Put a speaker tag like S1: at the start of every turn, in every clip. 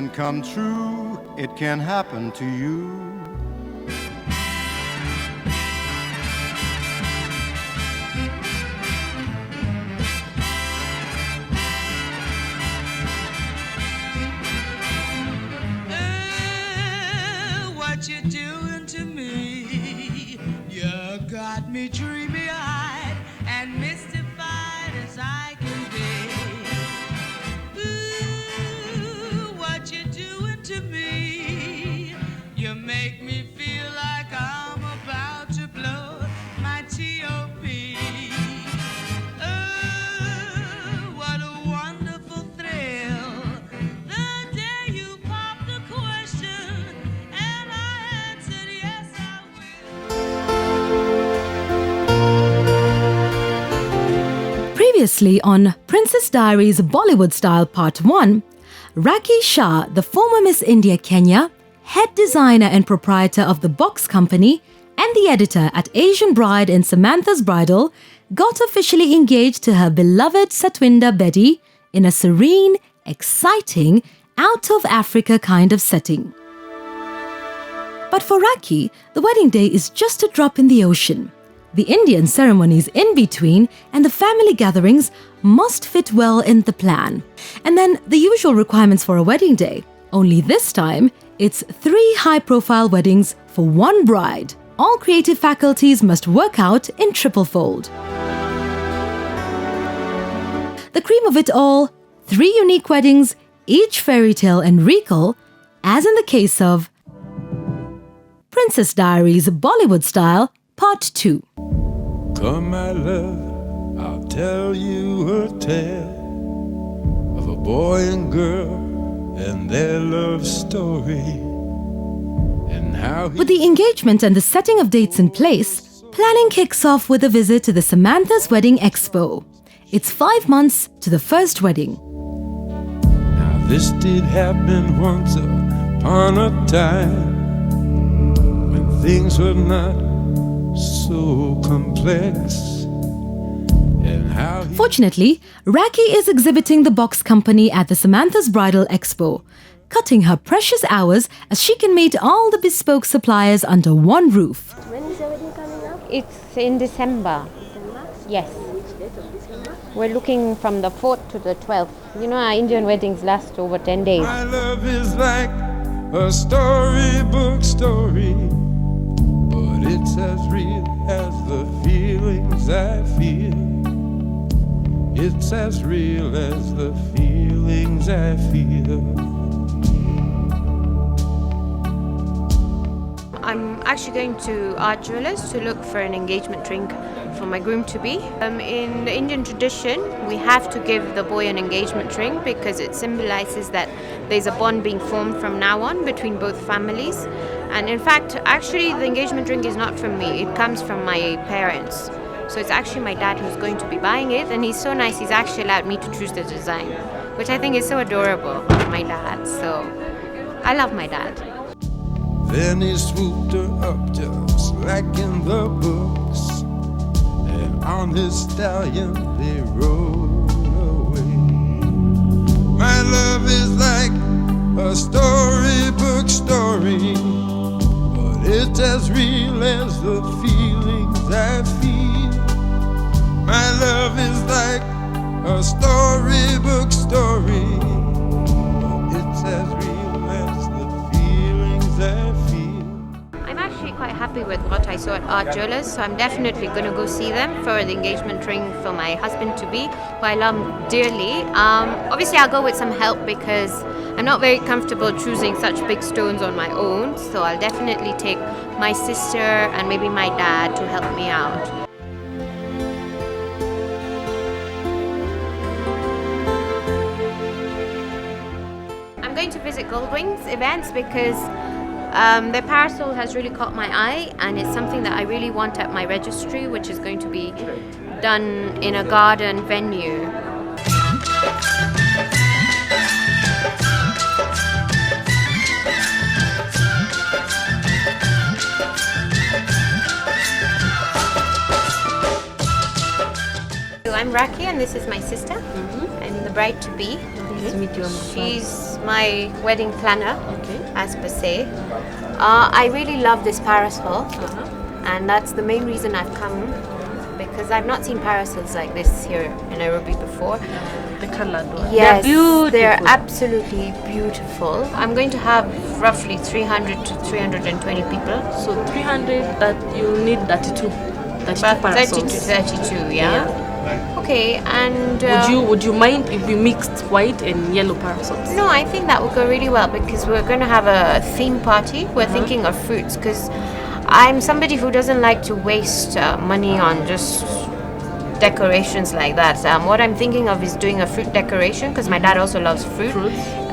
S1: can come true, it can happen to you.
S2: What you doing to me? You got me dreamy-eyed and mystified as I can be. Ooh, what you doing to me? You make me feel like I'm about to blow my T.O.P. Oh, what a wonderful thrill. The day you popped the question and I answered yes, I will.
S3: Previously on Princess Diaries Bollywood Style Part 1, Rakhi Shah, the former Miss India Kenya, head designer and proprietor of the Box Company, and the editor at Asian Bride and Samantha's Bridal, got officially engaged to her beloved Satwinder Bedi in a serene, exciting, out-of-Africa kind of setting. But for Rakhi, the wedding day is just a drop in the ocean. The Indian ceremonies in between and the family gatherings must fit well in the plan. And then the usual requirements for a wedding day. Only this time, it's 3 high-profile weddings for one bride. All creative faculties must work out in triple fold. The cream of it all, 3 unique weddings, each fairy tale and regal, as in the case of Princess Diaries Bollywood Style Part 2.
S4: Come, my love, I'll tell you a tale of a boy and girl and their love story, and how
S3: With the engagement and the setting of dates in place, planning kicks off with a visit to the Samantha's Wedding Expo. It's 5 months to the first wedding.
S4: Now this did happen once upon a time when things were not so complex, and how
S3: Fortunately, Rakhi is exhibiting the Box Company at the Samantha's Bridal Expo, cutting her precious hours as she can meet all the bespoke suppliers under one roof.
S5: When is the wedding coming up?
S6: It's in December.
S5: December?
S6: Yes.
S5: Which date of December?
S6: We're looking from the 4th to the 12th. You know, our Indian weddings last over 10 days.
S4: my love is like a storybook story, but it's as real as the feelings I feel. It's as real as the feelings I feel.
S7: I'm actually going to Art Jewelers to look for an engagement ring for my groom-to-be. In the Indian tradition, we have to give the boy an engagement ring because it symbolizes that there's a bond being formed from now on between both families. And in fact, actually, the engagement ring is not from me. It comes from my parents. So it's actually my dad who's going to be buying it, and he's so nice, he's actually allowed me to choose the design, which I think is so adorable, my dad. So I love my dad.
S4: Then he swooped her up just like in the books, and on his stallion they rode away. My love is like a storybook story, but it's as real as the feelings I feel. My love is like a storybook story, but it's as real as the feelings I feel.
S7: I'm actually quite happy with what I saw at Art Jewelers, so I'm definitely going to go see them for the engagement ring for my husband-to-be, who I love dearly. Obviously, I'll go with some help because I'm not very comfortable choosing such big stones on my own, so I'll definitely take my sister and maybe my dad to help me out. I'm going to visit Goldwing's events because their parasol has really caught my eye, and it's something that I really want at my registry, which is going to be done in a garden venue. I'm Rakhi, and this is my sister, and the bride-to-be.
S5: Nice to meet you.
S7: She's my wedding planner,
S8: Okay.
S7: as per se. I really love this parasol, and that's the main reason I've come, because I've not seen parasols like this here in Nairobi before.
S8: The colored one.
S7: Yes,
S8: They're beautiful.
S7: they're absolutely beautiful. I'm going to have roughly 300 to 320 people.
S8: So 300, that you need 32. 32
S7: About 30 to
S8: parasols.
S7: 32, yeah. Okay, and
S8: Would you mind if we mixed white and yellow parasols?
S7: no, I think that would go really well because we're going to have a theme party. We're thinking of fruits because I'm somebody who doesn't like to waste money on just decorations like that. What I'm thinking of is doing a fruit decoration because my dad also loves fruit.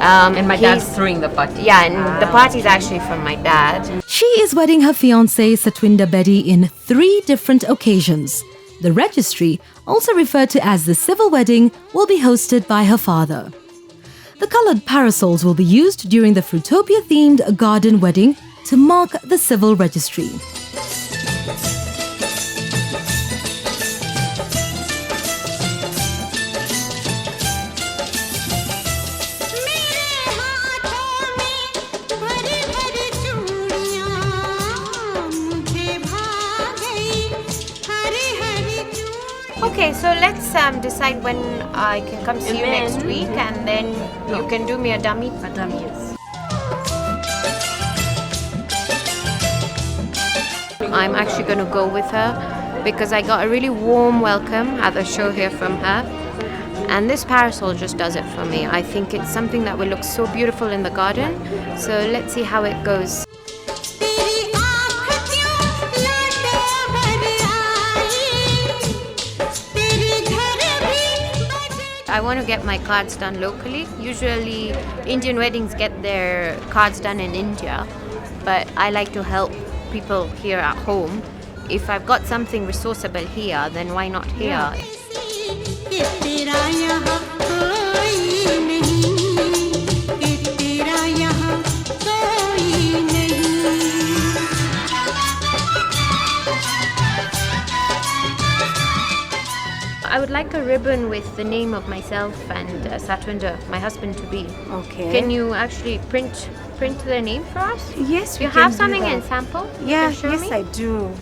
S6: And my dad's
S7: he's-
S6: throwing the party.
S7: Yeah, and the party is actually from my dad.
S3: She is wedding her fiancé Satwinder Bedi in 3 different occasions. The registry, also referred to as the civil wedding, will be hosted by her father. The coloured parasols will be used during the Fruitopia-themed garden wedding to mark the civil registry.
S7: Okay, so let's decide when I can come see you next week, and then you can do me a dummy.
S8: A dummy, yes.
S7: I'm actually going to go with her because I got a really warm welcome at the show here from her. And this parasol just does it for me. I think it's something that will look so beautiful in the garden. So let's see how it goes. I want to get my cards done locally. Usually Indian weddings get their cards done in India, but I like to help people here at home. If I've got something resourceable here, then why not here? I would like a ribbon with the name of myself and Satwinder, my husband to be.
S9: Okay.
S7: Can you actually print the name for us?
S9: Yes,
S7: Do you
S9: we can
S7: have
S9: do
S7: something
S9: that.
S7: in sample? You
S9: Yeah,
S7: can show
S9: yes,
S7: me?
S9: I do.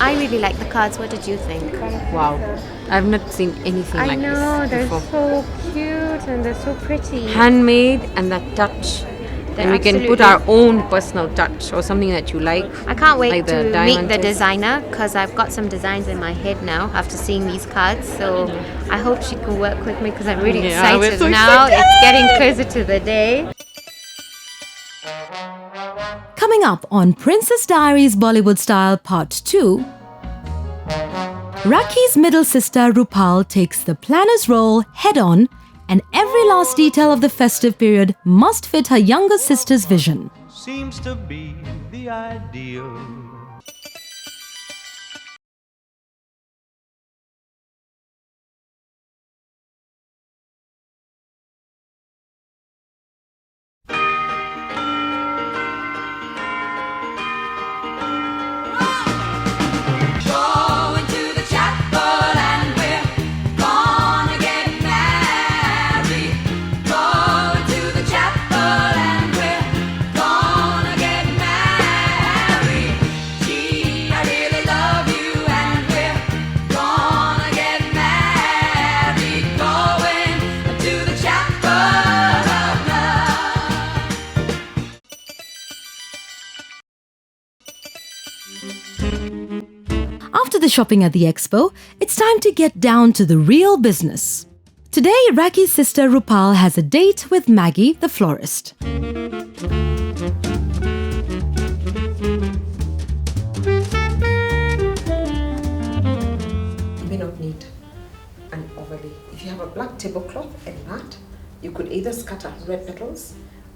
S7: I really like the cards. What did you think?
S6: Wow. I've not seen anything like this before.
S7: so cute and they're so pretty.
S6: Handmade and that touch.
S7: They're
S6: And we can put
S7: absolutely-
S6: our own personal touch or something that you like.
S7: I can't wait
S6: like the
S7: to meet
S6: diamond
S7: the
S6: test.
S7: designer because I've got some designs in my head now after seeing these cards. So I hope she can work with me because I'm really
S6: Yeah, we're
S7: excited
S6: so
S7: now. It's getting closer to the day.
S3: Coming up on Princess Diaries Bollywood Style Part 2, Rakhi's middle sister Rupal takes the planner's role head-on, and every last detail of the festive period must fit her younger sister's vision.
S1: Seems to be the ideal.
S2: Going to the chapel and we're gonna get married. Going to the chapel and we're gonna get married. Gee, I really love you and we're gonna get married. Going to the chapel of love.
S3: After the shopping at the expo, it's time to get down to the real business. Today, Rakhi's sister Rupal has a date with Maggie, the florist.
S10: You may not need an overlay. If you have a black tablecloth and mat, you could either scatter red petals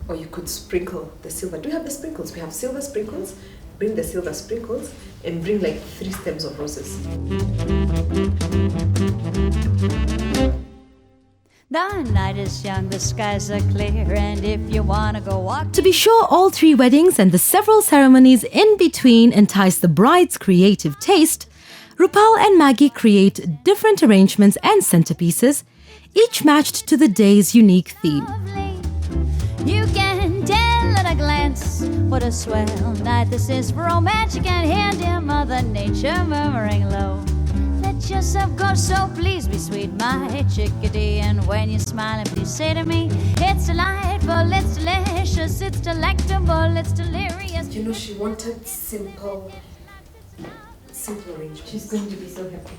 S10: or you could sprinkle the silver. Do you have the sprinkles? We have silver sprinkles. Bring the silver sprinkles and bring like 3 stems of roses.
S9: The night is young, the skies are clear, and if you want to go walk...
S3: To be sure, all 3 weddings and the several ceremonies in between entice the bride's creative taste, Rupal and Maggie create different arrangements and centerpieces, each matched to the day's unique theme.
S9: You can tell at a glance what a swell night this is for romance. You can hear dear Mother Nature murmuring low. Let yourself go, so please be sweet, my chickadee. And when you're smiling, please say to me, it's delightful, it's delicious, it's delectable, it's delirious.
S10: You know, she wanted simple arrangement.
S5: She's going to be so happy.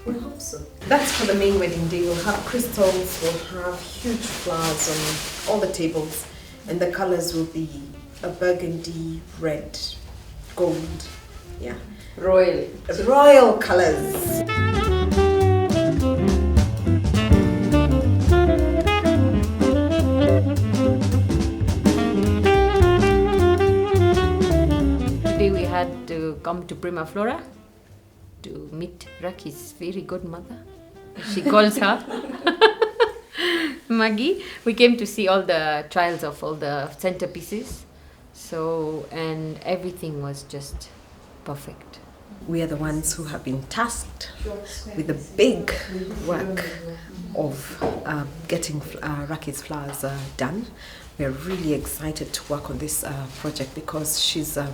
S10: We hope so. That's for the main wedding day. We'll have crystals, we'll have huge flowers on all the tables, and the colors will be a burgundy, red, gold. Yeah. Royal colors.
S11: Today we had to come to Prima Flora to meet Raki's very good mother. She calls her Maggie. We came to see all the trials of all the centerpieces. So, and everything was just perfect.
S10: We are the ones who have been tasked with the big work of getting Raki's flowers done. We are really excited to work on this project because she's a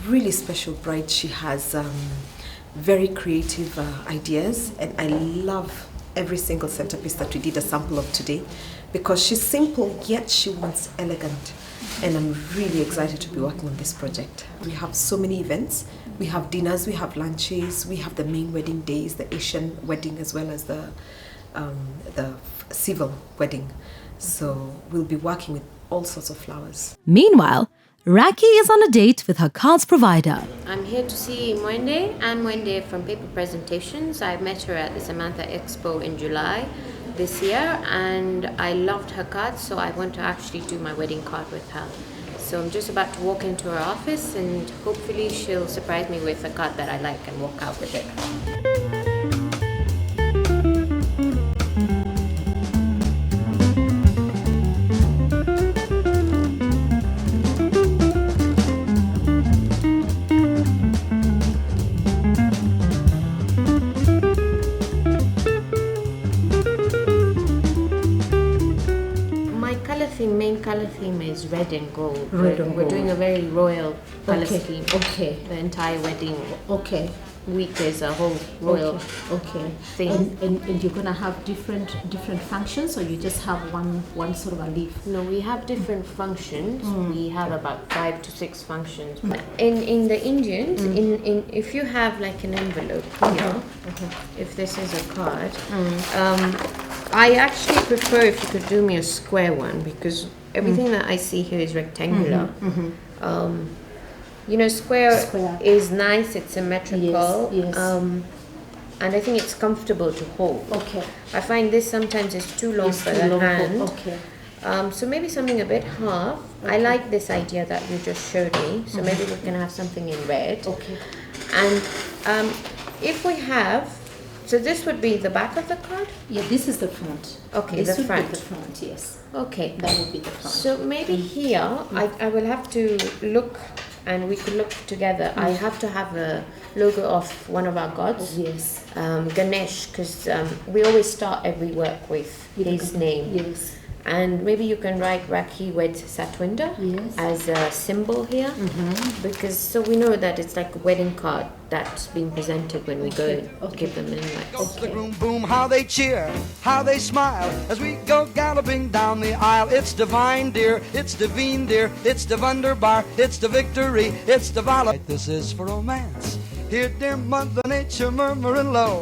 S10: really special bride. She has very creative ideas, and I love every single centerpiece that we did a sample of today because she's simple yet she wants elegant, and I'm really excited to be working on this project. We have so many events. We have dinners, we have lunches, we have the main wedding days, the Asian wedding as well as the civil wedding. So we'll be working with all sorts of flowers.
S3: Meanwhile, Raki is on a date with her cards provider.
S7: I'm here to see Mwende and Mwende from Paper Presentations. I met her at the Samantha Expo in July this year, and I loved her cards, so I want to actually do my wedding card with her. So I'm just about to walk into her office, and hopefully she'll surprise me with a card that I like and walk out with it. Main color theme is red and gold. We're doing a very royal color scheme.
S5: Okay.
S7: The entire wedding week is a whole royal theme.
S5: And you're gonna have different functions, or you just have one sort of a leaf?
S7: No, we have different functions. We have about 5 to 6 functions. In the Indians, if you have like an envelope here, if this is a card, I actually prefer if you could do me a square one, because everything that I see here is rectangular. You know, square is nice, it's symmetrical,
S5: yes.
S7: and I think it's comfortable to hold. I find this sometimes is too long for the hand. So maybe something a bit half. I like this idea that you just showed me, so maybe we can have something in red. And if we have, so this would be the back of the card?
S5: Yeah, this is the front.
S7: Okay,
S5: this
S7: the front.
S5: Be the front, yes.
S7: Okay.
S5: That would be the front.
S7: So maybe here, I will have to look, and we could look together. I have to have a logo of one of our gods.
S5: Yes.
S7: Ganesh, because we always start every work with his name.
S5: Yes.
S7: And maybe you can write Raki weds Satwinder as a symbol here, because so we know that it's like a wedding card that's being presented when we go and give them an invite.
S12: The groom boom, how they cheer, how they smile as we go galloping down the aisle. It's divine, dear, it's divine, dear, it's the wunderbar, it's the victory, it's the valor. This is for romance. Hear dear Mother Nature murmuring low.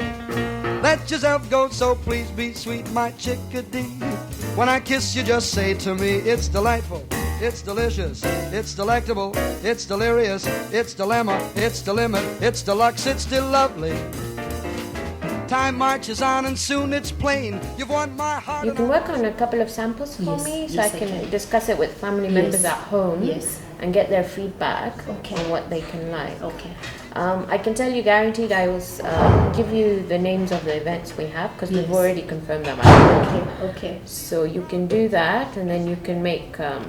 S12: Let yourself go, so please be sweet, my chickadee. When I kiss you, just say to me, it's delightful, it's delicious, it's delectable, it's delirious, it's dilemma, it's the limit, it's deluxe, it's still lovely. Time marches on and soon it's plain. You've won my heart.
S7: You can work on a couple of samples for me, so I can discuss it with family members at home and get their feedback on what they can like.
S11: I can tell you guaranteed I will give you the names of the events we have because we've already confirmed them.
S5: Okay.
S11: So you can do that and then you can make a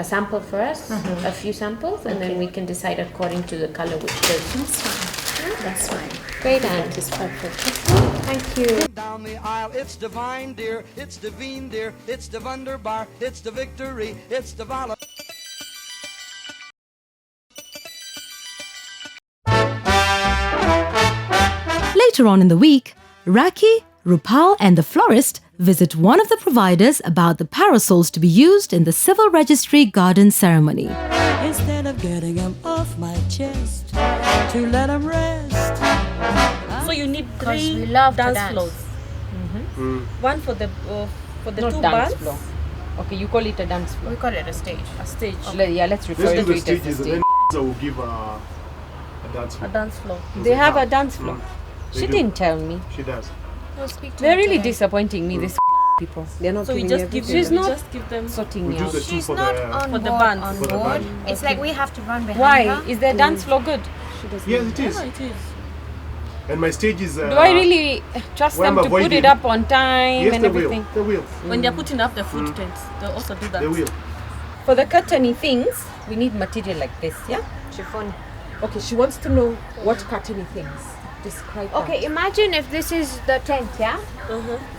S11: sample for us, a few samples, and then we can decide according to the color which goes.
S5: That's fine. That's fine.
S11: Great, Anne.
S5: That is perfect.
S11: Thank you.
S12: Down the aisle, it's divine, dear. It's divine, dear. It's the wunderbar. It's the victory. It's the valor.
S3: Later on in the week, Raki, Rupal and the florist visit one of the providers about the parasols to be used in the civil registry garden ceremony.
S13: Instead of getting them off my chest to let them rest.
S8: So you need
S11: Because
S8: 3
S11: we love
S8: dance
S11: to dance.
S8: floors. One for the
S11: Not
S8: two
S11: dance
S8: bands.
S11: floor. Okay, you call it a dance floor.
S7: We call it a stage.
S8: A stage.
S11: Yeah, let's refer to it as a stage.
S14: I will give a dance floor.
S8: A dance floor.
S11: They have a dance floor.
S14: They
S11: She
S14: do.
S11: didn't tell me.
S14: She does.
S11: They're really disappointing me, these people.
S10: They're not
S8: So we
S10: giving
S8: just give
S10: everything.
S11: She's not
S8: just give them
S11: sorting
S14: We
S11: me
S14: do
S11: out.
S14: the two
S7: She's
S14: for
S7: not
S14: the,
S7: on
S8: for the
S7: board.
S8: band.
S7: On
S14: For the
S7: board.
S14: band.
S7: It's like we have to run behind
S11: Why?
S7: her.
S11: Is their dance floor good?
S14: Yes, it is.
S8: Yeah, it is.
S14: And my stage is.
S11: Do I really trust
S14: where
S11: them
S14: I'm
S11: to put
S14: avoiding.
S11: it up on time
S14: Yes,
S11: and
S14: they
S11: everything?
S14: will. They will.
S8: When they're putting up the food tents, they'll also do that.
S14: They will.
S11: For the curtainy things, we need material like this, yeah?
S7: Chiffon.
S10: Okay, she wants to know what curtainy things. Describe that.
S7: Okay, imagine if this is the tent, yeah?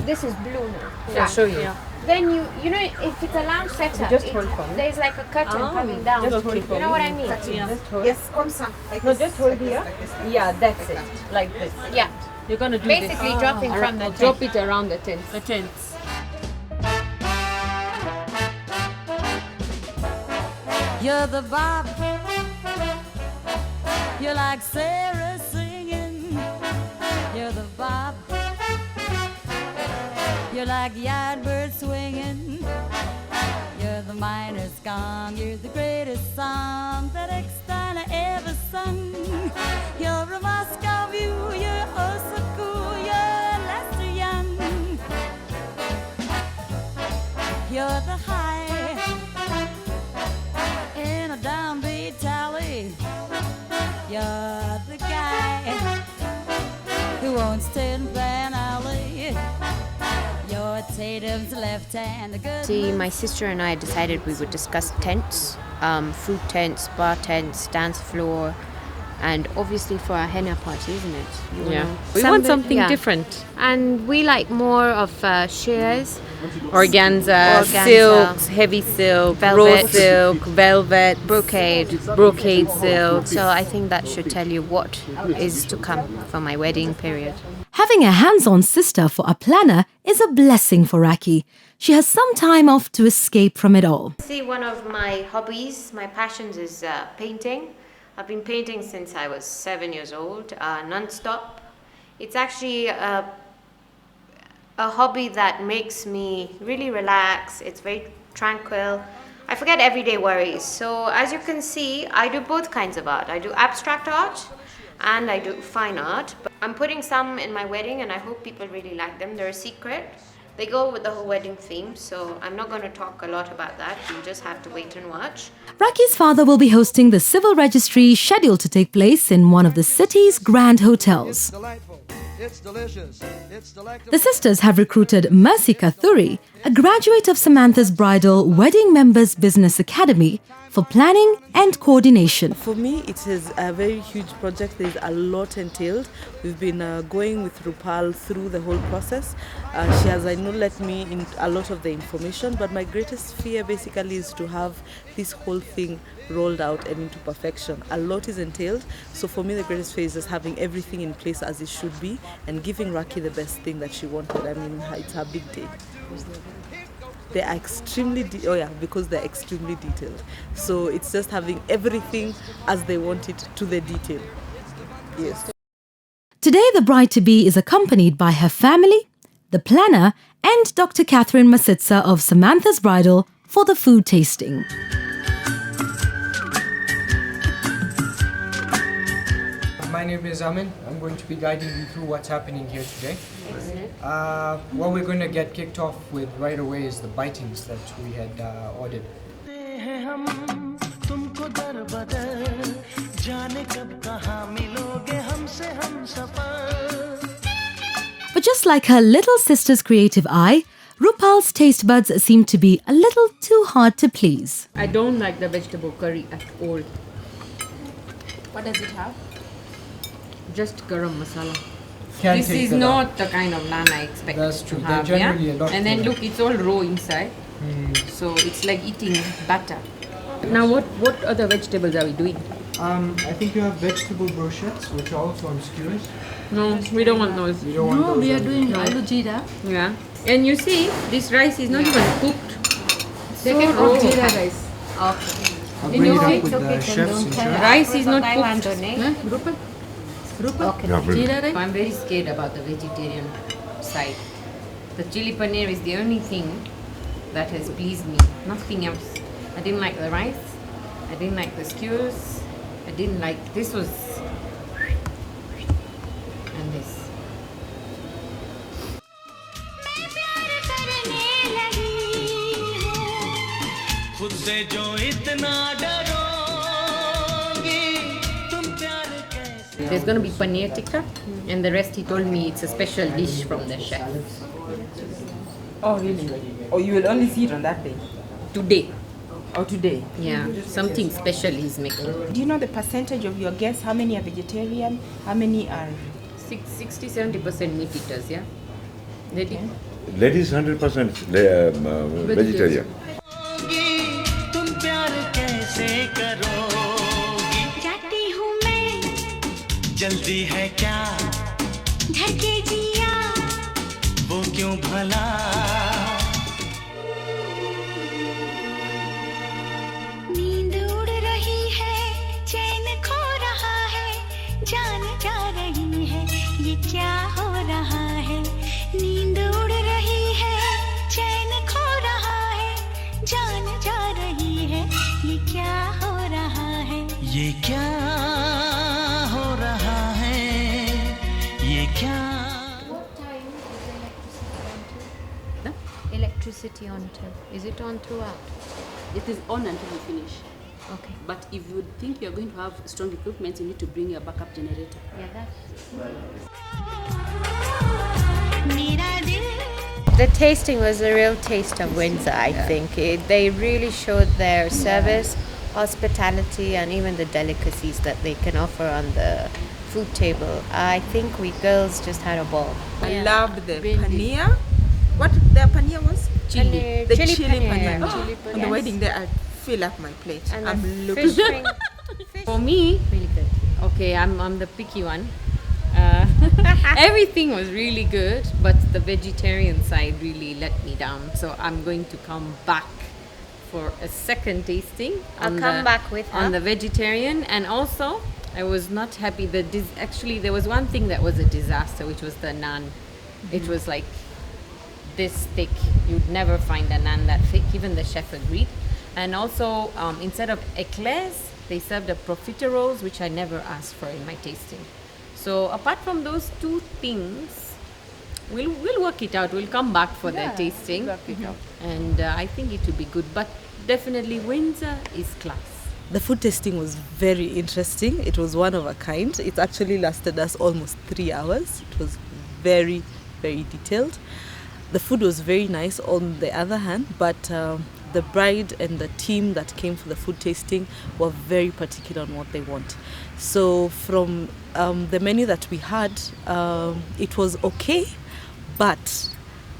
S7: This is blue now.
S11: I'll show you.
S8: Yeah.
S7: Then you know, if it's a lounge setup,
S11: Just hold for me.
S7: there's like a curtain coming down.
S11: Just hold for
S7: You know
S11: me.
S7: what I mean?
S8: Yeah.
S10: Yes, come some. Like
S11: No,
S10: this.
S11: just hold here. Yeah, that's it. Like this.
S7: Yeah.
S8: You're gonna do
S7: Basically
S8: this.
S7: dropping from the tent.
S11: Drop it around the tent.
S8: The tents.
S13: You're the Bob. You're like Sarah singing. You're the Bob. You're like Yardbird swinging. You're the miner's gong. You're the greatest song that Eckstein ever sung. You're a Moscow view. You're oh so cool. You're Lester Young. You're the high in a downbeat tally. You're the guy who owns Tin Pan Alley. You're Tatum's left hand. The good
S7: See, my sister and I decided we would discuss tents, food tents, bar tents, dance floor, and obviously for our henna party, isn't it? You wanna-
S11: We want something different.
S7: And we like more of shears,
S11: Organza,
S7: Organza.
S11: silks, heavy silk,
S7: Velvet.
S11: raw silk, velvet,
S7: brocade.
S11: brocade silk.
S7: So I think that should tell you what is to come for my wedding period.
S3: Having a hands-on sister for a planner is a blessing for Raki. She has some time off to escape from it all.
S7: See, one of my hobbies, my passions is painting. I've been painting since I was 7 years old, non-stop. It's actually a hobby that makes me really relax. It's very tranquil. I forget everyday worries. So as you can see, I do both kinds of art. I do abstract art and I do fine art. But I'm putting some in my wedding and I hope people really like them. They're a secret. They go with the whole wedding theme, so I'm not going to talk a lot about that. You just have to wait and watch.
S3: Raki's father will be hosting the civil registry scheduled to take place in one of the city's grand hotels.
S12: Delightful. It's delicious. It's delectable.
S3: The sisters have recruited Mercy Kathuri, a graduate of Samantha's Bridal Wedding Members Business Academy, for planning and coordination.
S15: For me, it is a very huge project. There's a lot entailed. We've been going with Rupal through the whole process. She has, I know, let me in a lot of the information, but my greatest fear basically is to have this whole thing rolled out and into perfection. A lot is entailed. So for me, the greatest fear is just having everything in place as it should be and giving Raki the best thing that she wanted. I mean, it's her big day. They are extremely because they're extremely detailed. So it's just having everything as they want it to the detail. Yes.
S3: Today, the bride-to-be is accompanied by her family, the planner, and Dr. Catherine Masitsa of Samantha's Bridal for the food tasting.
S16: My name is Amin. I'm going to be guiding you through what's happening here today. What we're going to get kicked off with right away is the bitings that we had ordered.
S17: तुमको दर बदर जाने कब कहाँ मिलो
S3: But just like her little sister's creative eye, Rupal's taste buds seem to be a little too hard to please.
S11: I don't like the vegetable curry at all.
S5: What does it have?
S11: Just garam masala.
S16: Can't
S11: This
S16: take
S11: is
S16: that
S11: not the kind of naan I expect
S16: That's true.
S11: to
S16: They're
S11: have.
S16: generally
S11: Yeah?
S16: a lot
S11: And then
S16: thinner.
S11: look, it's all raw inside. So it's like eating butter. Now what other vegetables are we doing?
S16: I think you have vegetable brochettes, which are also on skewers.
S11: No, we don't want those.
S16: You don't want those.
S5: we are doing
S11: No.
S5: aloo jeera.
S11: Yeah. And you see, this rice is not even cooked.
S5: Second
S11: raw.
S5: of jeera rice.
S11: Okay.
S16: I'll
S11: And
S16: bring
S11: you
S16: it
S11: see,
S16: up with the chefs in charge.
S11: rice is not cooked.
S5: Rupal? Rupal?
S11: Okay.
S5: Jeera rice?
S11: I'm very scared about the vegetarian side. The chili paneer is the only thing that has pleased me. Nothing else. I didn't like the rice. I didn't like the skewers. I didn't like this was and this. There's gonna be paneer tikka, and the rest he told me it's a special dish from the chef.
S17: Oh, really? Oh, you will only see it on that day?
S11: Today.
S17: Oh, today?
S11: Yeah, something special he's making.
S17: Do you know the percentage of your guests? How many are vegetarian? How many are...
S11: 60-70% meat eaters, yeah? Lady?
S18: Ladies 100% vegetarian.
S19: जाती हूँ मैं जल्दी है क्या घर के जिया वो क्यों भला नींद उड़ रही है चैन खो रहा है जान जा रही है ये क्या हो रहा है नींद उड़ रही है चैन खो रहा है जान जा रही है ये क्या हो रहा है ये क्या हो रहा है ये क्या
S7: Electricity on too. Is it on throughout?
S8: It is on until we finish.
S7: Okay.
S8: But if you think you're going to have strong equipment, you need to bring your backup generator.
S7: Yeah, that's...
S19: मेरा दिल
S7: The tasting was a real taste of Windsor, I think. They really showed their service, hospitality, and even the delicacies that they can offer on the food table. I think we girls just had a ball.
S17: I loved the paneer. What the paneer was?
S7: Chili.
S17: The
S7: Chili
S17: chili
S7: paneer.
S17: paneer.
S7: Chili
S17: On the
S7: paneer.
S17: wedding day, I fill up my plate.
S7: And
S17: I'm
S7: the
S17: looking.
S7: fish ring.
S11: For me,
S7: Really good.
S11: okay, I'm the picky one. Everything was really good, but the vegetarian side really let me down. So I'm going to come back for a second tasting.
S7: I'll
S11: on
S7: come
S11: the-
S7: back with her.
S11: on the vegetarian, and also I was not happy. Actually, there was one thing that was a disaster, which was the naan. It was like this thick. You'd never find a naan that thick. Even the chef agreed. And also, instead of eclairs, they served a profiteroles, which I never asked for in my tasting. So apart from those two things, we'll work it out. We'll come back for the tasting, and I think it will be good. But definitely, Windsor is class.
S15: The food tasting was very interesting. It was one of a kind. It actually lasted us almost 3 hours. It was very, very detailed. The food was very nice on the other hand, but the bride and the team that came for the food tasting were very particular on what they want. So from the menu that we had, it was okay, but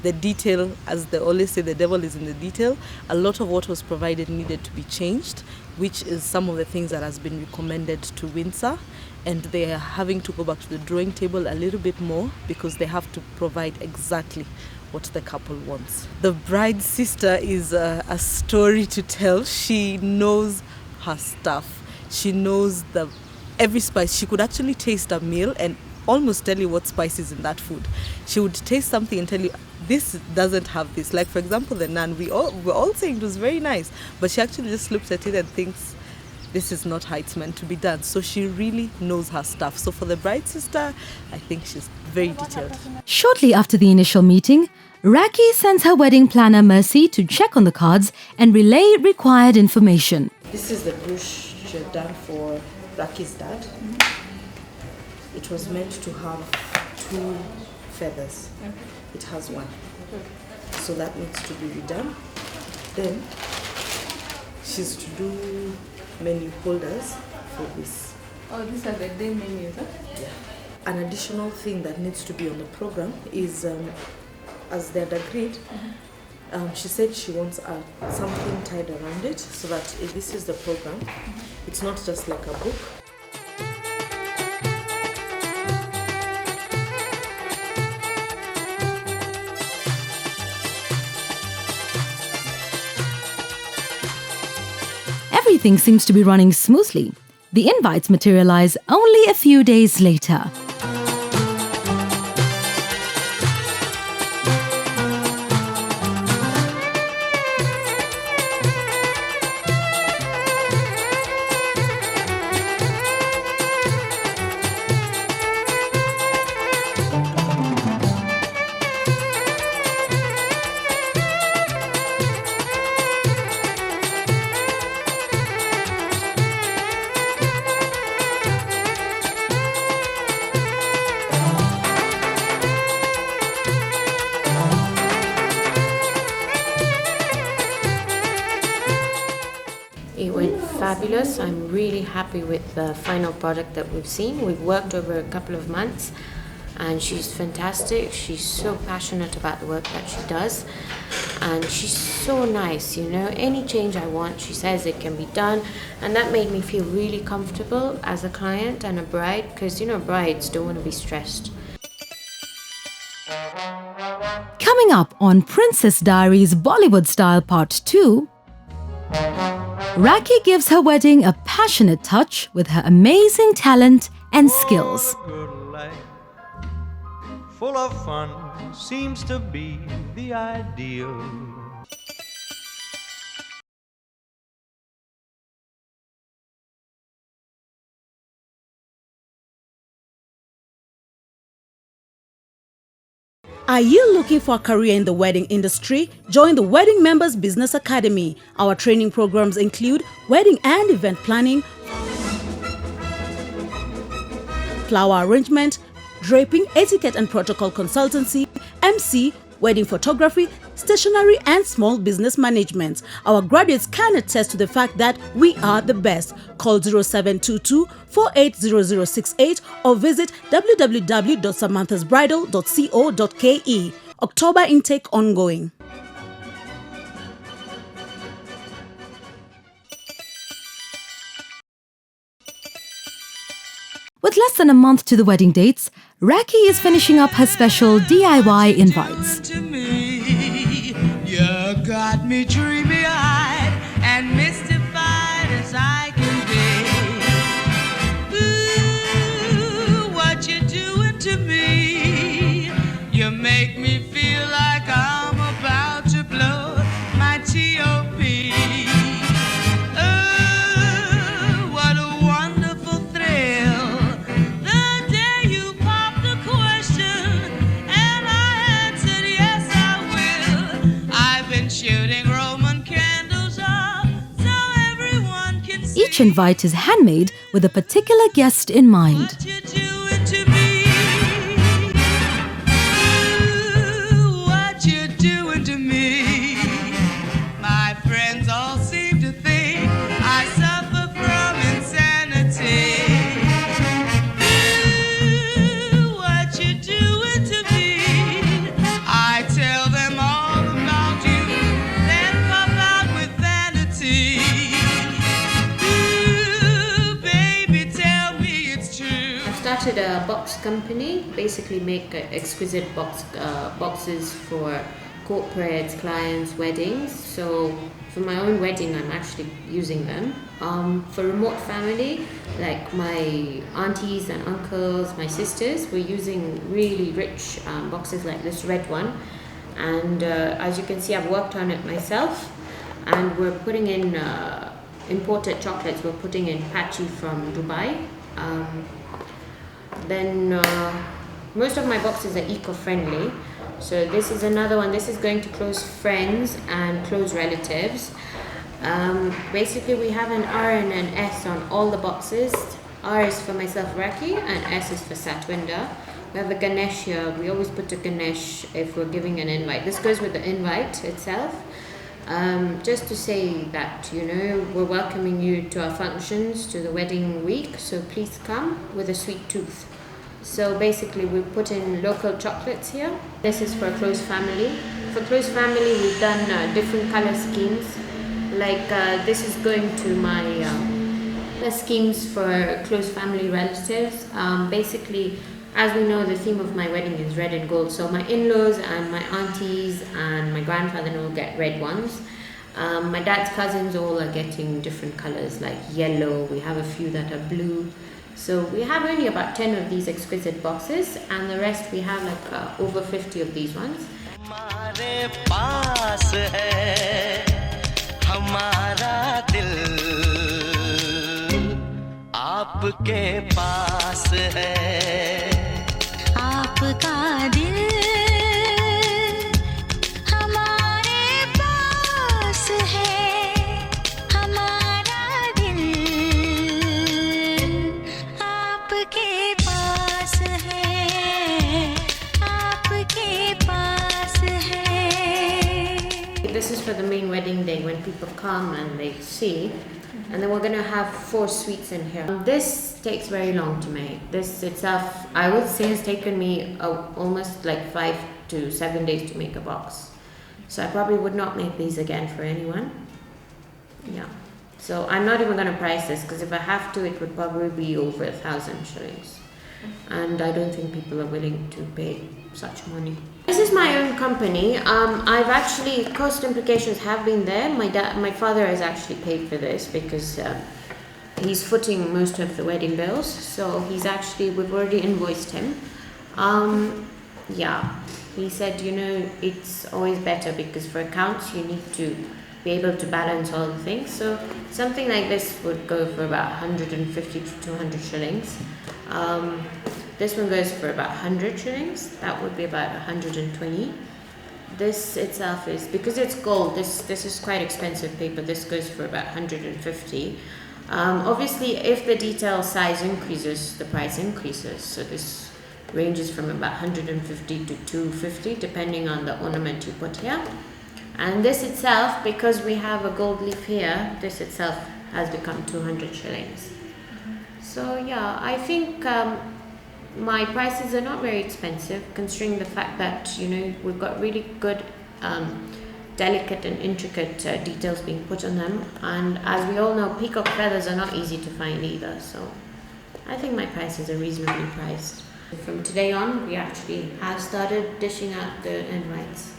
S15: the detail, as they always say, the devil is in the detail. A lot of what was provided needed to be changed, which is some of the things that has been recommended to Windsor, and they are having to go back to the drawing table a little bit more because they have to provide exactly what the couple wants. The bride's sister is a story to tell. She knows her stuff. She knows every spice. She could actually taste a meal and almost tell you what spice is in that food. She would taste something and tell you, this doesn't have this. Like, for example, the naan, we're all saying it was very nice, but she actually just looks at it and thinks, this is not how it's meant to be done. So she really knows her stuff. So for the bride's sister, I think she's very detailed.
S3: Shortly after the initial meeting, Raki sends her wedding planner Mercy to check on the cards and relay required information.
S17: This is the brooch done for Raki's dad.
S10: it was meant to have 2 feathers. It has 1. So that needs to be redone. Then she's to do menu holders for this.
S17: Oh, these are the day menus, huh?
S10: Yeah. An additional thing that needs to be on the program is, as they had agreed, she said she wants something tied around it so that if this is the program, it's not just like a book.
S3: Everything seems to be running smoothly. The invites materialize only a few days later.
S7: It went fabulous. I'm really happy with the final product that we've seen. We've worked over a couple of months and she's fantastic. She's so passionate about the work that she does and she's so nice, you know. Any change I want, she says it can be done, and that made me feel really comfortable as a client and a bride, because, you know, brides don't want to be stressed.
S3: Coming up on Princess Diaries Bollywood Style Part 2, Rakhi gives her wedding a passionate touch with her amazing talent and skills.
S20: Full of fun seems to be the ideal.
S21: Are you looking for a career in the wedding industry? Join the Wedding Members Business Academy. Our training programs include wedding and event planning, flower arrangement, draping, etiquette and protocol consultancy, MC, wedding photography, stationery and small business management. Our graduates can attest to the fact that we are the best. Call 0722-480068 or visit www.samanthasbridal.co.ke. October intake ongoing.
S3: With less than a month to the wedding dates, Rakhi is finishing up her special DIY invites.
S2: To me, you got me dreamy-eyed and mystified as I can be. Ooh, what you doing to me? You make me feel like I'm about to blow my T.O.P. Oh, what a wonderful thrill. The day you popped the question and I answered yes I will. I've been shooting Roman candles up so everyone can see.
S3: Each invite is handmade with a particular guest in mind.
S2: What you doing to me? Ooh, what you doing to me? My friends all seem to think I suffer from insanity. Ooh, what you doing to me? I tell them all about you, then pop out with vanity. Ooh, baby, tell me it's true.
S7: I started a box company, basically make exquisite boxes for corporates, clients, weddings. So for my own wedding, I'm actually using them. For remote family, like my aunties and uncles, my sisters, we're using really rich boxes like this red one. And as you can see, I've worked on it myself. And we're putting in imported chocolates. We're putting in Pachi from Dubai. Then most of my boxes are eco-friendly. So this is another one. This is going to close friends and close relatives. Basically, we have an R and an S on all the boxes. R is for myself, Raki, and S is for Satwinder. We have a Ganesh here. We always put a Ganesh if we're giving an invite. This goes with the invite itself. Just to say that, you know, we're welcoming you to our functions, to the wedding week, so please come with a sweet tooth. So basically we put in local chocolates here. This is for a close family. For close family we've done different color schemes. Like this is going to my schemes for close family relatives. Basically, as we know, the theme of my wedding is red and gold. So my in-laws and my aunties and my grandfather will get red ones. My dad's cousins all are getting different colors like yellow. We have a few that are blue. So we have only about 10 of these exquisite boxes, and the rest we have like over 50 of these ones.
S4: हमारे पास है हमारा दिल आपके पास है आपका दिल हमारे पास है हमारा दिल आपके पास है आपके पास है.
S7: This is for the main wedding day when people come and they see. And then we're going to have 4 sweets in here. This takes very long to make. This itself, I would say, has taken me almost like 5 to 7 days to make a box. So I probably would not make these again for anyone. Yeah. So I'm not even going to price this, because if I have to, it would probably be over 1,000 shillings. And I don't think people are willing to pay such money. This is my own company. I've actually, cost implications have been there. My father has actually paid for this because he's footing most of the wedding bills. So he's actually, we've already invoiced him. Yeah, he said, you know, it's always better because for accounts you need to be able to balance all the things. So something like this would go for about 150 to 200 shillings. This one goes for about 100 shillings. That would be about 120. This itself is, because it's gold, this is quite expensive paper. This goes for about 150. Obviously, if the detail size increases, the price increases. So this ranges from about 150 to 250, depending on the ornament you put here. And this itself, because we have a gold leaf here, this itself has become 200 shillings. So yeah, I think my prices are not very expensive, considering the fact that, you know, we've got really good delicate and intricate details being put on them, and as we all know, peacock feathers are not easy to find either, so I think my prices are reasonably priced. From today on, we actually have started dishing out the invites.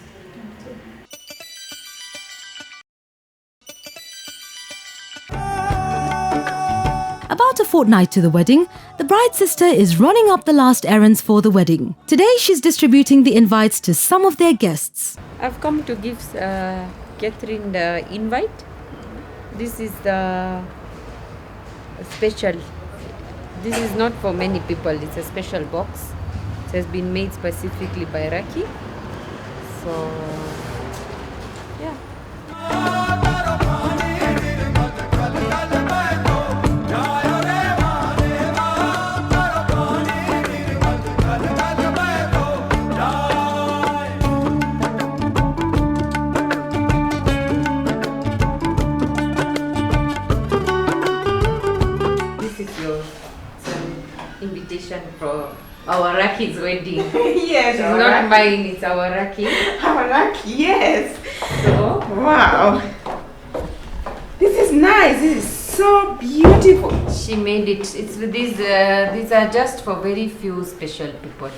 S3: About a fortnight to the wedding, the bride's sister is running up the last errands for the wedding. Today, she's distributing the invites to some of their guests.
S11: I've come to give Catherine the invite. This is the special. This is not for many people. It's a special box. It has been made specifically by Raki. So, yeah. Invitation for our Raki's wedding.
S17: Yes,
S11: it's not Raki. Mine, it's our Raki.
S17: Our Raki, yes.
S11: So,
S17: wow. This is nice. This is so beautiful.
S11: She made it. It's with these are just for very few special people.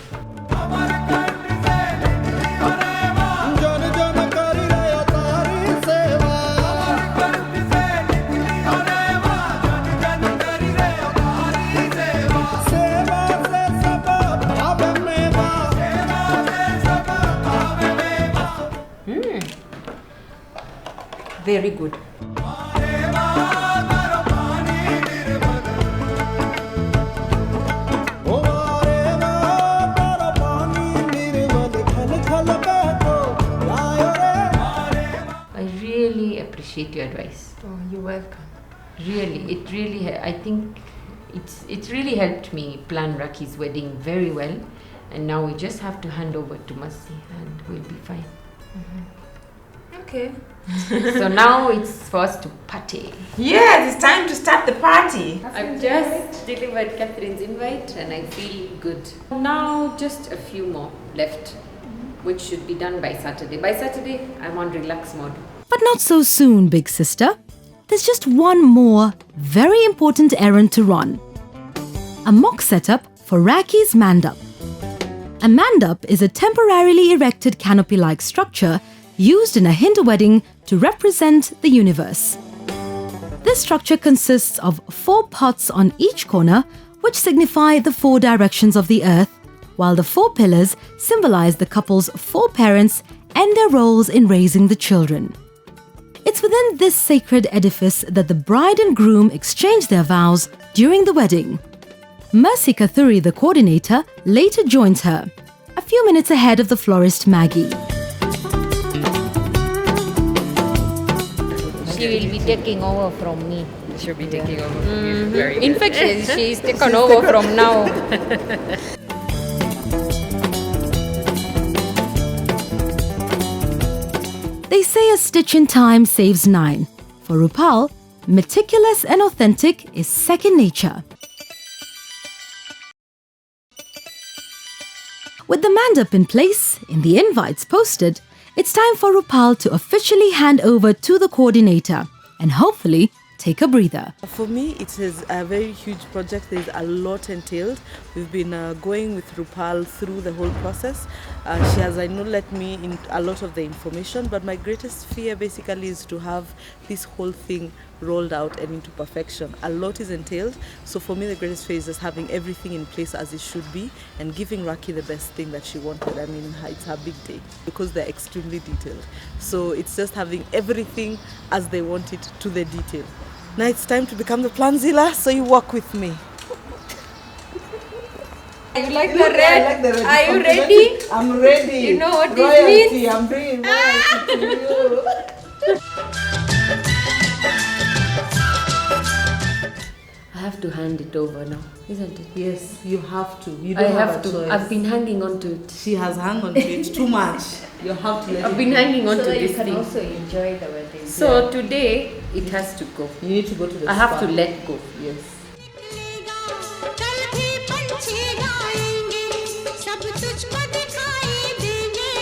S11: Very good. I really appreciate your advice.
S8: Oh, you're welcome.
S11: Really, it really, I think It really helped me plan Raki's wedding very well, and now we just have to hand over to Mercy and we'll be fine.
S17: Okay.
S11: So now it's for us to party.
S17: Yes, it's time to start the party.
S11: I've just delivered Catherine's invite and I feel good. Now just a few more left, which should be done by Saturday. By Saturday, I'm on relax mode.
S3: But not so soon, big sister. There's just one more very important errand to run. A mock setup for Raki's mandap. A mandap is a temporarily erected canopy-like structure used in a Hindu wedding to represent the universe. This structure consists of 4 pots on each corner, which signify the 4 directions of the earth, while the 4 pillars symbolize the couple's 4 parents and their roles in raising the children. It's within this sacred edifice that the bride and groom exchange their vows during the wedding. Mercy Kathuri, the coordinator, later joins her, a few minutes ahead of the florist Maggie.
S11: She will be taking over from me.
S6: She'll be taking over from you. Very good.
S11: In fact, she's taken over from now.
S3: They say a stitch in time saves 9. For Rupal, meticulous and authentic is second nature. With the mandap in place, in the invites posted, it's time for Rupal to officially hand over to the coordinator and hopefully take a breather.
S15: For me, it is a very huge project. There's a lot entailed. We've been going with Rupal through the whole process. She has, I know, let me in a lot of the information, but my greatest fear basically is to have this whole thing rolled out and into perfection. A lot is entailed. So for me, the greatest fear is just having everything in place as it should be and giving Raki the best thing that she wanted. I mean, it's her big day because they're extremely detailed. So it's just having everything as they want it to the detail. Now it's time to become the Planzilla, so you walk with me.
S11: You like the red?
S17: I like the red.
S11: Are you ready?
S17: I'm ready.
S11: You know what
S17: royalty.
S11: this means?
S17: I'm bringing royalty to you.
S11: I have to hand it over now, isn't it?
S15: Yes, you have to. You
S11: I
S15: don't
S11: have
S15: a
S11: to.
S15: choice.
S11: I've been hanging on to it.
S15: She has hung on to it too much. You have to let
S11: I've
S15: it
S11: been
S15: go.
S11: hanging on
S6: So
S11: to
S6: that
S11: this
S6: you can
S11: thing.
S6: also enjoy the wedding.
S11: So today it has to go.
S15: You need to go to the
S11: I have
S15: spa.
S11: to let go.
S15: Yes.
S19: कल भी पंछी गाएंगे सब तुझको दिखाई देंगे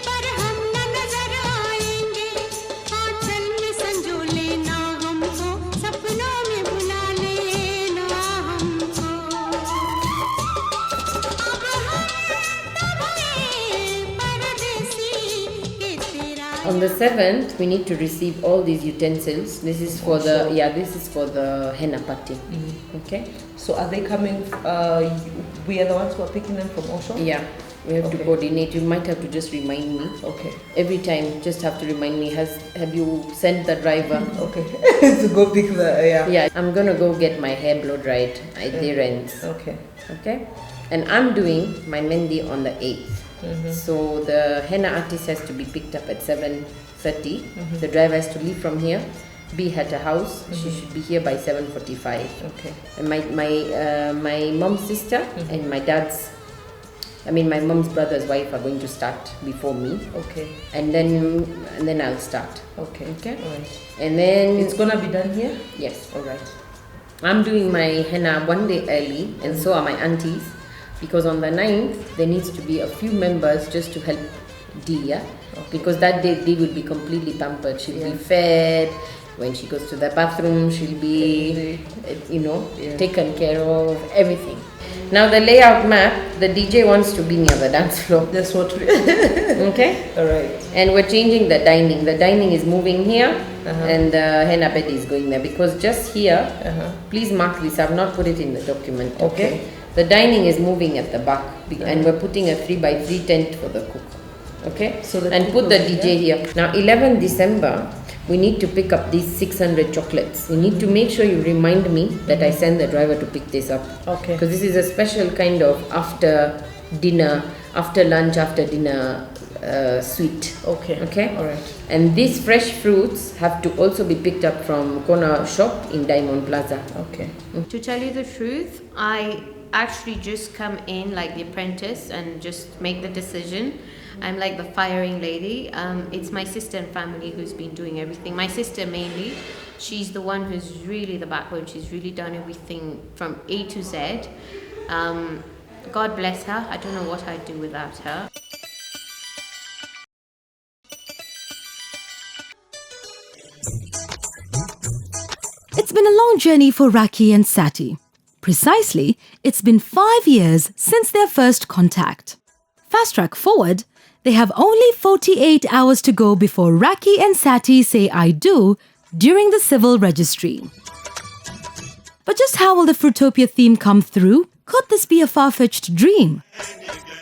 S19: पर हम न नजर आएंगे आंचल में संजो लेना हमको सपनों में बुला लेना हमको अब हम तुम्हारे परदेसी के तेरा
S11: On the 7th, we need to receive all these utensils. This is for this is for the henna party. Okay.
S15: So are they coming, we are the ones who are picking them from Osho?
S11: Yeah, we have to coordinate. You might have to just remind me.
S15: Okay.
S11: Every time, just have to remind me. Have you sent the driver?
S15: Okay. To go pick the,
S11: Yeah, I'm gonna go get my hair blow dried at their ends.
S15: Okay.
S11: Okay. And I'm doing my mendi on the 8th. So the henna artist has to be picked up at 7:30. The driver has to leave from here, be at her house. She should be here by 7:45.
S15: Okay.
S11: And my mom's sister and my my mom's brother's wife are going to start before me.
S15: Okay.
S11: And then I'll start.
S15: Okay.
S11: Okay.
S15: Alright.
S11: And then
S15: It's gonna be done here?
S11: Yes. Alright. I'm doing my henna one day early, and so are my aunties, because on the 9th there needs to be a few members just to help Dia, because that day Dia will be completely pampered. She'll be fed. When she goes to the bathroom, she'll be, taken care of, everything. Now the layout map, the DJ wants to be near the dance floor.
S15: That's what we...
S11: Okay?
S15: Alright.
S11: And we're changing the dining. The dining is moving here, and the henna bed is going there. Because just here, please mark this, I've not put it in the document. Okay? The dining is moving at the back, and we're putting a 3x3 tent for the cook. Okay?
S15: So the
S11: and
S15: cook
S11: put the
S15: will be
S11: DJ here. Now 11 December, we need to pick up these 600 chocolates. You need to make sure you remind me that I send the driver to pick this up.
S15: Okay.
S11: Because this is a special kind of after dinner, after lunch, after dinner sweet.
S5: Okay.
S11: Okay.
S5: All right.
S11: And these fresh fruits have to also be picked up from corner shop in Diamond Plaza.
S5: Okay.
S7: To tell you the truth, I actually just come in like the apprentice and just make the decision. I'm like the firing lady. It's my sister and family who's been doing everything. My sister mainly, she's the one who's really the backbone. She's really done everything from A to Z. God bless her. I don't know what I'd do without her.
S3: It's been a long journey for Raki and Sati. Precisely, it's been 5 years since their first contact. Fast track forward, they have only 48 hours to go before Raki and Sati say I do during the civil registry. But just how will the Fruitopia theme come through? Could this be a far-fetched dream?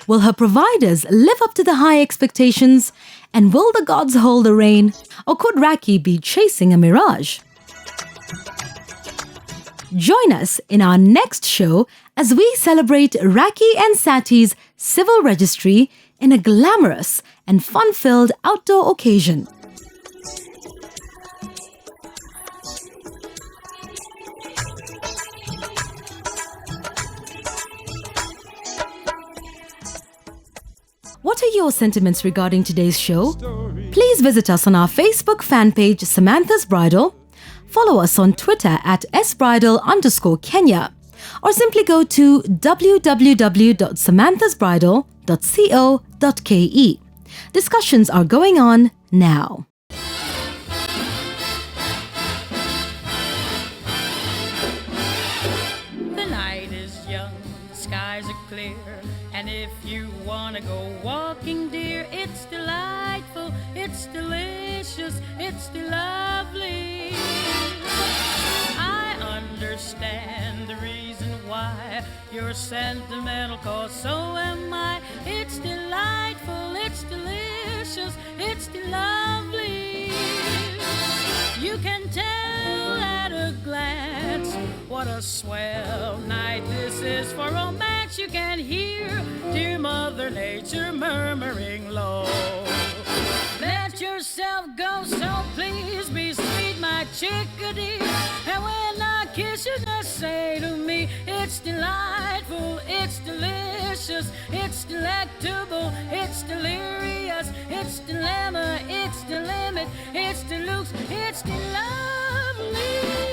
S3: Will her providers live up to the high expectations? And will the gods hold the rein? Or could Raki be chasing a mirage? Join us in our next show as we celebrate Raki and Sati's civil registry in a glamorous and fun-filled outdoor occasion. What are your sentiments regarding today's show? Please visit us on our Facebook fan page, Samantha's Bridal. Follow us on Twitter at sbridal_Kenya, or simply go to www.samanthasbridal.co.ke. Discussions are going on now.
S1: The night is young, the skies are clear, and if you wanna go walking, dear, it's delightful, it's delicious, it's lovely. I understand the reason why you're sentimental, 'cause so am I. It's delightful, it's delicious, it's lovely. You can tell at a glance what a swell night this is for romance. You can hear dear Mother Nature murmuring low. Let yourself go, so please be sweet, my chickadee. And when I kiss you, just say to me, it's delightful, it's delicious, it's delectable, it's delirious, it's dilemma, it's the limit, it's deluxe, it's lovely.